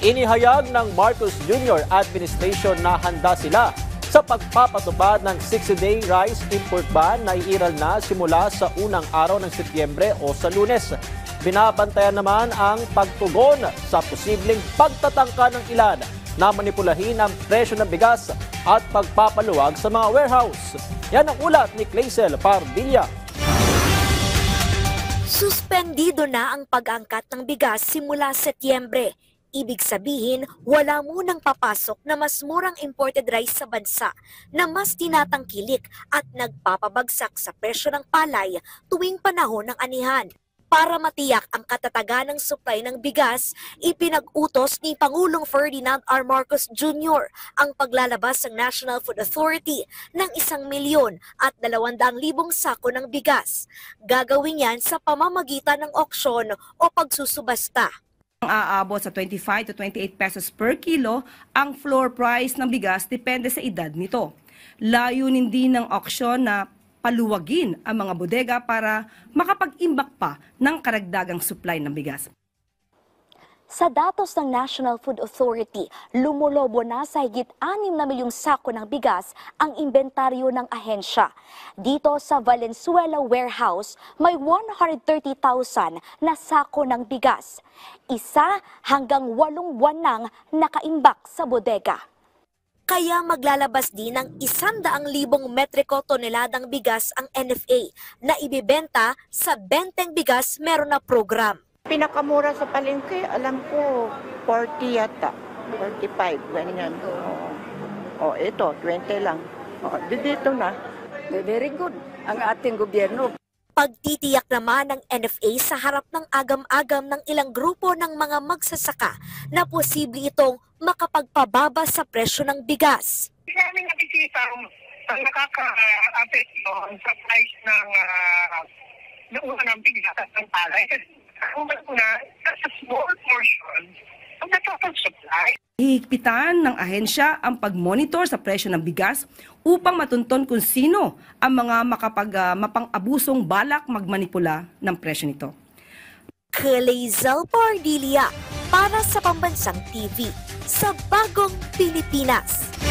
Inihayag ng Marcos Jr. administration na handa sila sa pagpapatupad ng 60-day rice import ban na iiral na simula sa unang araw ng Setyembre o sa Lunes. Binabantayan naman ang pagtugon sa posibleng pagtatangka ng ilan na manipulahin ang presyo ng bigas at pagpapaluwag sa mga warehouse. Yan ang ulat ni Clazel Pardilla. Suspendido na ang pag-angkat ng bigas simula Setyembre. Ibig sabihin, wala munang papasok na mas murang imported rice sa bansa na mas tinatangkilik at nagpapabagsak sa presyo ng palay tuwing panahon ng anihan. Para matiyak ang katatagan ng supply ng bigas, ipinag-utos ni Pangulong Ferdinand R. Marcos Jr. ang paglalabas ng National Food Authority ng 1,200,000 sako ng bigas. Gagawin yan sa pamamagitan ng auksyon o pagsusubasta. Aabot sa 25 to 28 pesos per kilo ang floor price ng bigas depende sa edad nito. Layunin din ng auksyon na paluwagin ang mga bodega para makapag-imbak pa ng karagdagang supply ng bigas. Sa datos ng National Food Authority, lumulobo na sa higit 6 na milyong sako ng bigas ang inventaryo ng ahensya. Dito sa Valenzuela Warehouse, may 130,000 na sako ng bigas. 1 hanggang 8 buwan nang nakaimbak sa bodega. Kaya maglalabas din ng 100,000 metriko toneladang bigas ang NFA na ibibenta sa benteng bigas meron na program. Pinakamura sa palengke, alam ko, 40 yata, 45, ganyan. O, ito, 20 lang. O, dito na. Very good ang ating gobyerno. Pagtitiyak naman ng NFA sa harap ng agam-agam ng ilang grupo ng mga magsasaka na posible itong makapagpababa sa presyo ng bigas. Hindi namin nakikita ang nakaka-apekto sa price ng ng bigas at ng palay. Kung na, sa small portion, ang natapag-supply. Hihigpitan ng ahensya ang pag-monitor sa presyo ng bigas upang matunton kung sino ang mga mapang-abusong balak magmanipula ng presyo nito. Clazel Pardilla para sa Pambansang TV sa Bagong Pilipinas.